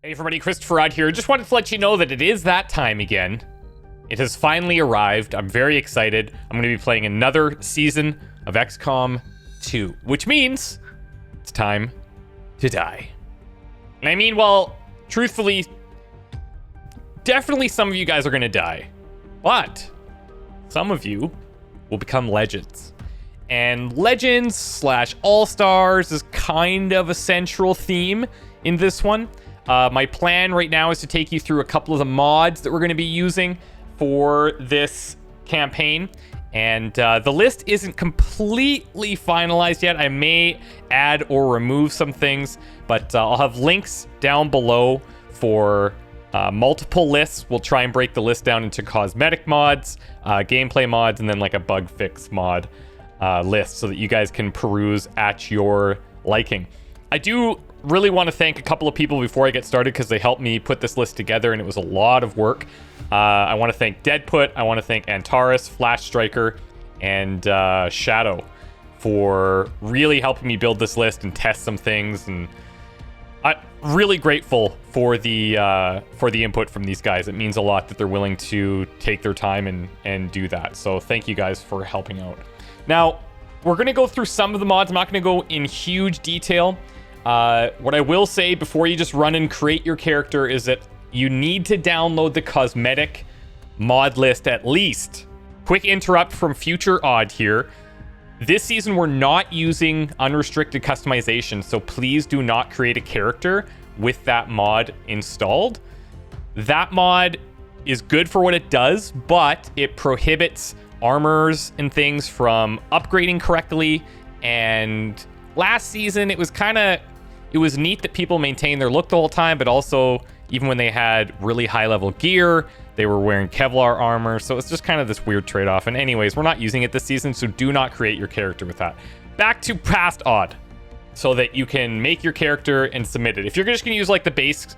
Hey everybody, ChristopherOdd here. Just wanted to let you know that it is that time again. It has finally arrived. I'm very excited. I'm going to be playing another season of XCOM 2, which means it's time to die. And I mean, well, truthfully, definitely some of you guys are going to die, but some of you will become legends. And legends slash all-stars is kind of a central theme in this one. My plan right now is to take you through a couple of the mods that we're going to be using for this campaign. And the list isn't completely finalized yet. I may add or remove some things, but I'll have links down below for multiple lists. We'll try and break the list down into cosmetic mods, gameplay mods, and then like a bug fix mod list so that you guys can peruse at your liking. I do really want to thank a couple of people before I get started because they helped me put this list together and it was a lot of work. I want to thank Deadput, I want to thank Antares, Flash Striker, and Shadow for really helping me build this list and test some things. And I'm really grateful for the input from these guys. It means a lot that they're willing to take their time and do that. So thank you guys for helping out. Now, we're going to go through some of the mods. I'm not going to go in huge detail. What I will say before you just run and create your character is that you need to download the cosmetic mod list at least. Quick interrupt from ChristopherOdd here. This season we're not using unrestricted customization, so please do not create a character with that mod installed. That mod is good for what it does, but it prohibits armors and things from upgrading correctly. And last season it was neat that people maintained their look the whole time, but also even when they had really high level gear, they were wearing Kevlar armor. So it's just kind of this weird trade-off. And anyways, we're not using it this season, so do not create your character with that. Back to past odd, so that you can make your character and submit it. If you're just gonna use like the base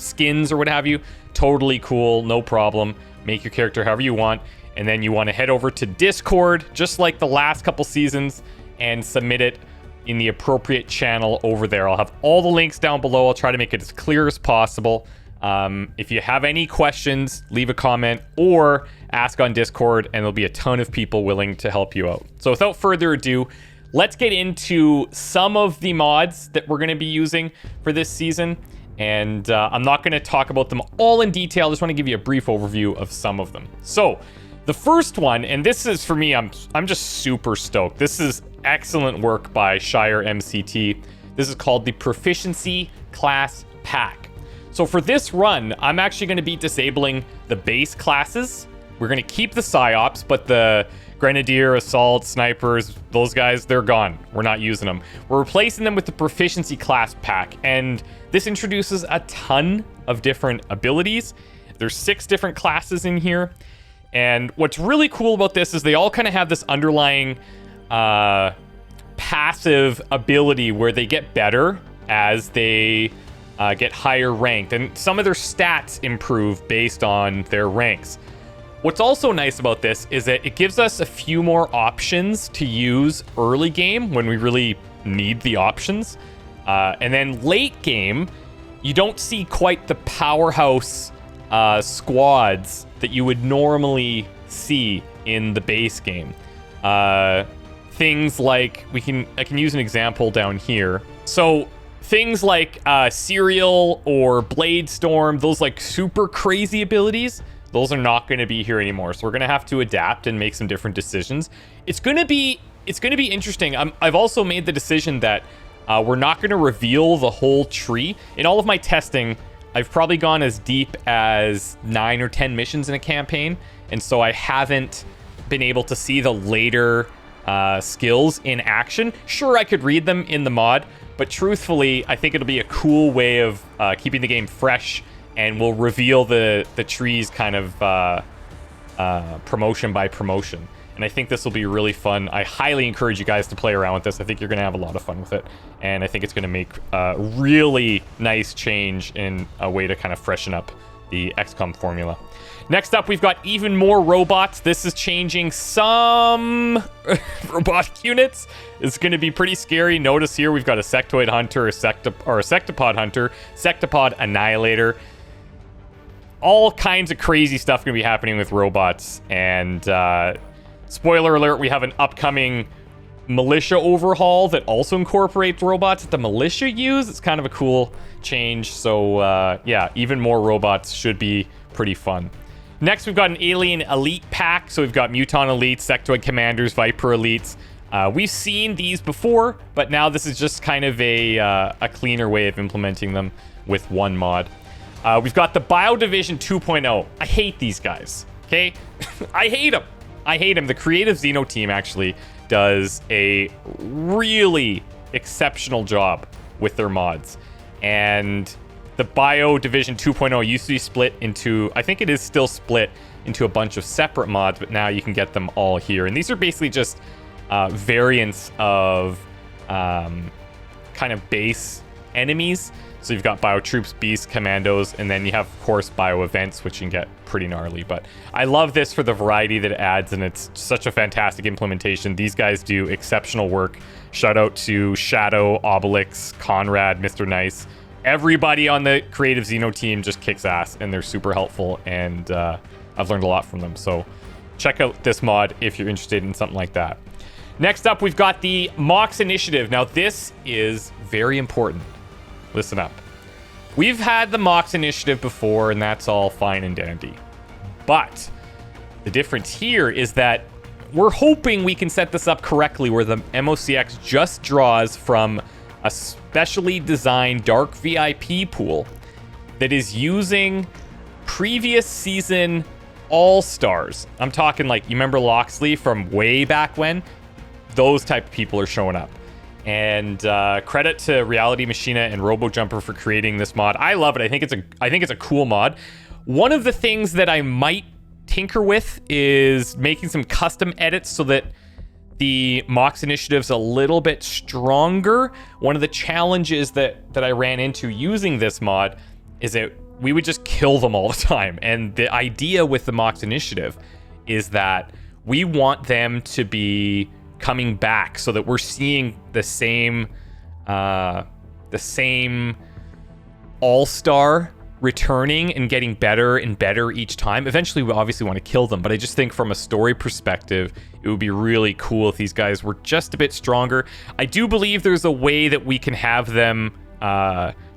skins or what have you, totally cool, no problem. Make your character however you want. And then you want to head over to Discord, just like the last couple seasons, and submit it in the appropriate channel over there. I'll have all the links down below. I'll try to make it as clear as possible. If you have any questions, leave a comment or ask on Discord, and there'll be a ton of people willing to help you out. So without further ado, let's get into some of the mods that we're going to be using for this season. And I'm not going to talk about them all in detail. I just want to give you a brief overview of some of them. So the first one, and this is for me, I'm just super stoked. This is excellent work by Shire MCT. This is called the Proficiency Class Pack. So for this run, I'm actually going to be disabling the base classes. We're going to keep the Psyops, but the Grenadier, Assault, Snipers, those guys, they're gone. We're not using them. We're replacing them with the Proficiency Class Pack, and this introduces a ton of different abilities. There's 6 different classes in here. And what's really cool about this is they all kind of have this underlying passive ability where they get better as they get higher ranked. And some of their stats improve based on their ranks. What's also nice about this is that it gives us a few more options to use early game when we really need the options. And then late game, you don't see quite the powerhouse squads that you would normally see in the base game. Things like I can use an example down here. So things like Serial or Blade Storm, those like super crazy abilities, those are not going to be here anymore. So we're going to have to adapt and make some different decisions. It's going to be interesting. I've also made the decision that we're not going to reveal the whole tree. In all of my testing, I've probably gone as deep as 9 or 10 missions in a campaign, and so I haven't been able to see the later skills in action. Sure, I could read them in the mod, but truthfully, I think it'll be a cool way of keeping the game fresh, and we'll reveal the trees kind of promotion by promotion. And I think this will be really fun. I highly encourage you guys to play around with this. I think you're going to have a lot of fun with it. And I think it's going to make a really nice change in a way to kind of freshen up the XCOM formula. Next up, we've got even more robots. This is changing some robotic units. It's going to be pretty scary. Notice here we've got a sectoid hunter, a sectopod hunter, sectopod annihilator. All kinds of crazy stuff going to be happening with robots. And spoiler alert, we have an upcoming militia overhaul that also incorporates robots that the militia use. It's kind of a cool change. So yeah, even more robots should be pretty fun. Next, we've got an alien elite pack. So we've got Muton elites, sectoid commanders, Viper elites. We've seen these before, but now this is just kind of a cleaner way of implementing them with one mod. We've got the Biodivision 2.0. I hate these guys, okay? I hate them. I hate them. The creative Xeno team actually does a really exceptional job with their mods. And the Biodivision 2.0 used to be split into, I think it is still split into a bunch of separate mods, but now you can get them all here. And these are basically just variants of kind of base enemies. So you've got bio troops, beasts, commandos, and then you have, of course, bio events, which can get pretty gnarly. But I love this for the variety that it adds, and it's such a fantastic implementation. These guys do exceptional work. Shout out to Shadow, Obelix, Conrad, Mr. Nice. Everybody on the creative Xeno team just kicks ass, and they're super helpful, and I've learned a lot from them. So check out this mod if you're interested in something like that. Next up, we've got the Mox Initiative. Now, this is very important. Listen up. We've had the Mox Initiative before, and that's all fine and dandy. But the difference here is that we're hoping we can set this up correctly, where the MOCX just draws from a specially designed dark VIP pool that is using previous season all-stars. I'm talking like, you remember Loxley from way back when? Those type of people are showing up. And credit to Reality Machina and RoboJumper for creating this mod. I love it. I think it's a cool mod. One of the things that I might tinker with is making some custom edits so that the Mox Initiative's a little bit stronger. One of the challenges that I ran into using this mod is that we would just kill them all the time. And the idea with the Mox Initiative is that we want them to be coming back so that we're seeing the same all-star returning and getting better and better each time. Eventually, we obviously want to kill them, but I just think from a story perspective, it would be really cool if these guys were just a bit stronger. I do believe there's a way that we can have them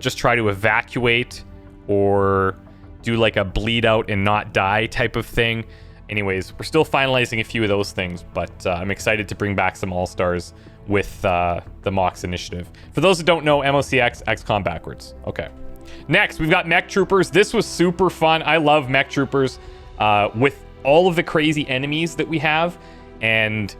just try to evacuate or do like a bleed out and not die type of thing. Anyways, we're still finalizing a few of those things, but I'm excited to bring back some all-stars with the Mox Initiative. For those that don't know, MOCX, XCOM backwards. Okay. Next, we've got Mech Troopers. This was super fun. I love Mech Troopers with all of the crazy enemies that we have and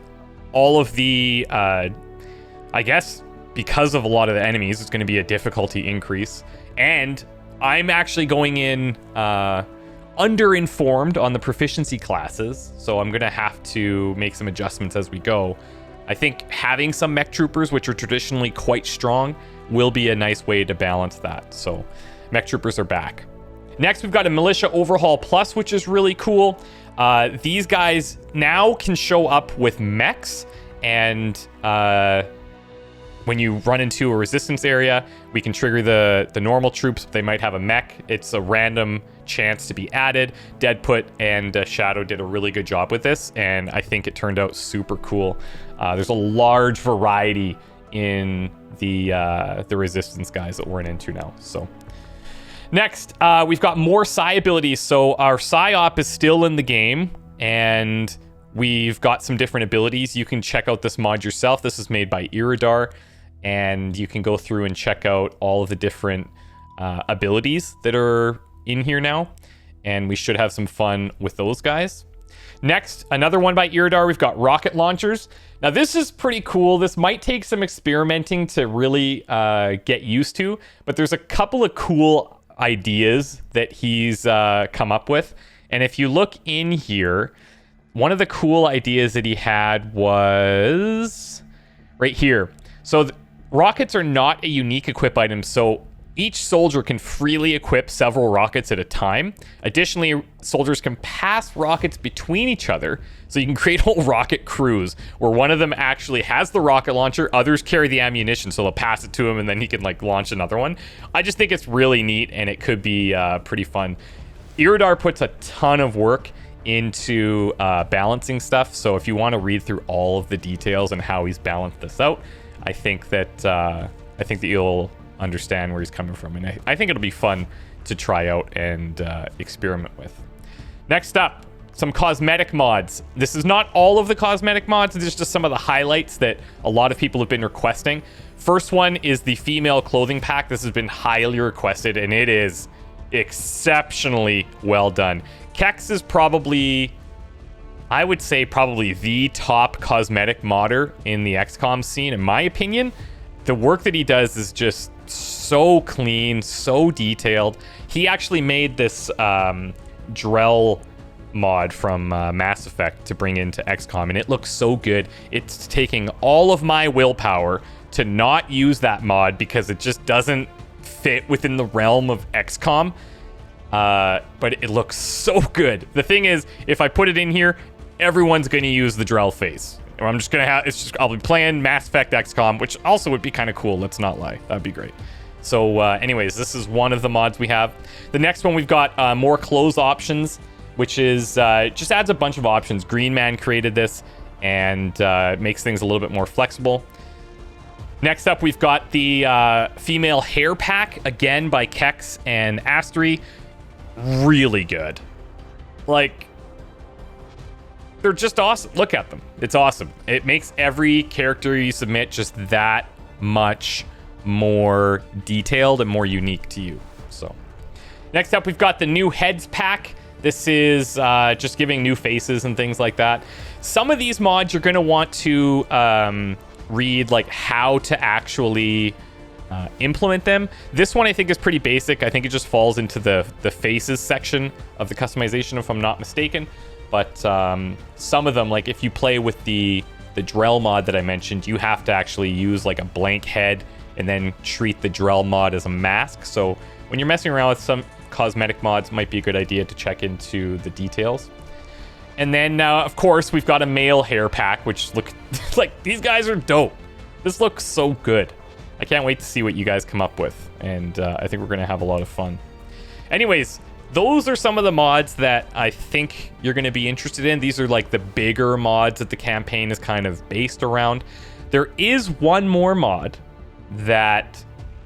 all of the, I guess, because of a lot of the enemies, it's going to be a difficulty increase. And I'm actually going in underinformed on the proficiency classes, so I'm gonna have to make some adjustments as we go. I think having some Mech Troopers, which are traditionally quite strong, will be a nice way to balance that. So Mech Troopers are back. Next, we've got a Militia Overhaul Plus, which is really cool. These guys now can show up with mechs, and when you run into a resistance area, we can trigger the normal troops. They might have a mech. It's a random chance to be added. Deadput and Shadow did a really good job with this, and I think it turned out super cool. There's a large variety in the resistance guys that we're into now. So next, we've got more Psi abilities. So our Psi-Op is still in the game, and we've got some different abilities. You can check out this mod yourself. This is made by Iridar, and you can go through and check out all of the different abilities that are in here now, and we should have some fun with those guys. Next, another one by Iridar, we've got rocket launchers. Now this is pretty cool. This might take some experimenting to really get used to, but there's a couple of cool ideas that he's come up with. And if you look in here, one of the cool ideas that he had was right here. So rockets are not a unique equip item, so Each soldier can freely equip several rockets at a time. Additionally, soldiers can pass rockets between each other, so you can create whole rocket crews where one of them actually has the rocket launcher, others carry the ammunition, so they'll pass it to him and then he can like launch another one. I just think it's really neat and it could be pretty fun. Iridar puts a ton of work into balancing stuff, so if you want to read through all of the details and how he's balanced this out, I think that you'll understand where he's coming from, and I think it'll be fun to try out and experiment with. Next up, some cosmetic mods. This is not all of the cosmetic mods, this is just some of the highlights that a lot of people have been requesting. First one is the female clothing pack. This has been highly requested and it is exceptionally well done. Kex is probably, I would say, probably the top cosmetic modder in the XCOM scene, in my opinion. The work that he does is just so clean, so detailed. He actually made this Drell mod from Mass Effect to bring into XCOM, and it looks so good. It's taking all of my willpower to not use that mod because it just doesn't fit within the realm of XCOM. But it looks so good. The thing is, if I put it in here, everyone's going to use the Drell face. I'm just gonna have, I'll be playing Mass Effect XCOM, which also would be kind of cool, let's not lie. That'd be great. So anyways, this is one of the mods we have. The next one, we've got more clothes options, which is just adds a bunch of options. Green Man created this and makes things a little bit more flexible. Next up, we've got the female hair pack, again by Kex and Astery. Really good. Like, they're just awesome. Look at them. It's awesome. It makes every character you submit just that much more detailed and more unique to you. So, next up, we've got the new heads pack. This is just giving new faces and things like that. Some of these mods you're going to want to read like how to actually implement them. This one I think is pretty basic. I think it just falls into the faces section of the customization, if I'm not mistaken. But some of them, like if you play with the Drell mod that I mentioned, you have to actually use like a blank head and then treat the Drell mod as a mask. So when you're messing around with some cosmetic mods, it might be a good idea to check into the details. And then, of course, we've got a male hair pack, which look like these guys are dope. This looks so good. I can't wait to see what you guys come up with. And I think we're going to have a lot of fun. Anyways, those are some of the mods that I think you're going to be interested in. These are like the bigger mods that the campaign is kind of based around. There is one more mod that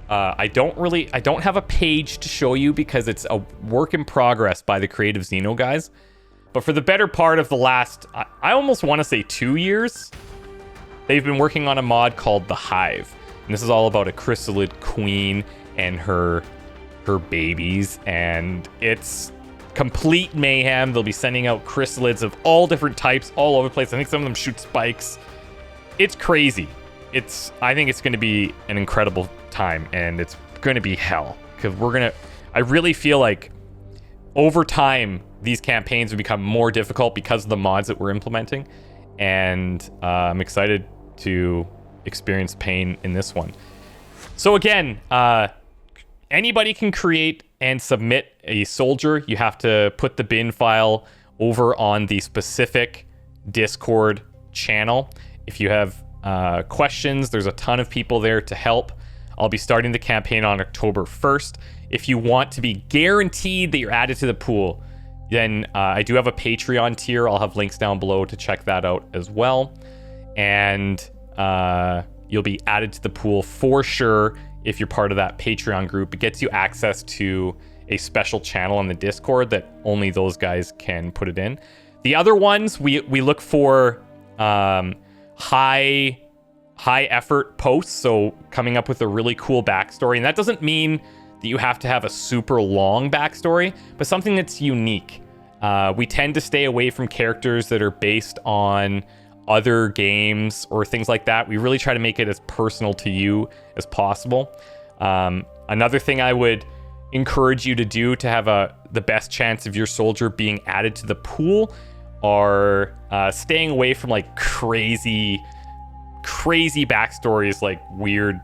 I don't have a page to show you because it's a work in progress by the Creative Xeno guys. But for the better part of the last, I almost want to say 2 years, they've been working on a mod called The Hive. And this is all about a chrysalid queen and her babies, and it's complete mayhem. They'll be sending out chrysalids of all different types all over the place. I think some of them shoot spikes. It's crazy. I think it's going to be an incredible time, and it's going to be hell because I really feel like over time these campaigns will become more difficult because of the mods that we're implementing, and I'm excited to experience pain in this one. So again, anybody can create and submit a soldier. You have to put the bin file over on the specific Discord channel. If you have questions, there's a ton of people there to help. I'll be starting the campaign on October 1st. If you want to be guaranteed that you're added to the pool, then I do have a Patreon tier. I'll have links down below to check that out as well. And you'll be added to the pool for sure if you're part of that Patreon group. It gets you access to a special channel on the Discord that only those guys can put it in. The other ones, we look for high effort posts, so coming up with a really cool backstory. And that doesn't mean that you have to have a super long backstory, but something that's unique. We tend to stay away from characters that are based on other games or things like that. We really try to make it as personal to you as possible. Another thing I would encourage you to do to have the best chance of your soldier being added to the pool are staying away from like crazy backstories, like weird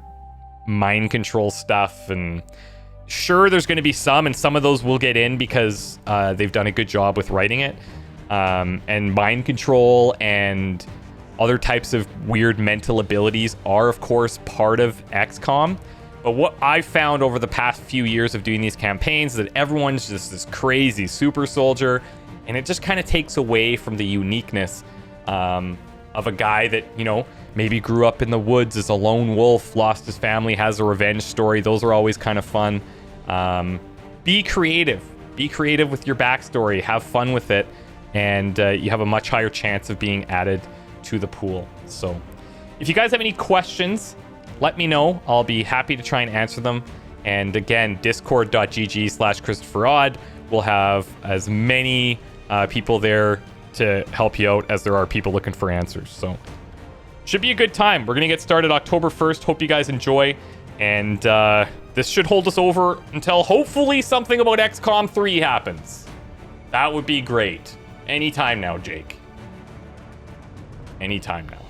mind control stuff and sure there's going to be some, and some of those will get in because they've done a good job with writing it. And mind control and other types of weird mental abilities are, of course, part of XCOM. But what I've found over the past few years of doing these campaigns is that everyone's just this crazy super soldier, and it just kind of takes away from the uniqueness of a guy that, you know, maybe grew up in the woods as a lone wolf, lost his family, has a revenge story. Those are always kind of fun. Be creative. Be creative with your backstory. Have fun with it. And you have a much higher chance of being added to the pool. So if you guys have any questions, let me know. I'll be happy to try and answer them. And again, discord.gg/ChristopherOdd will have as many people there to help you out as there are people looking for answers. So should be a good time. We're going to get started October 1st. Hope you guys enjoy. And this should hold us over until hopefully something about XCOM 3 happens. That would be great. Anytime now, Jake. Anytime now.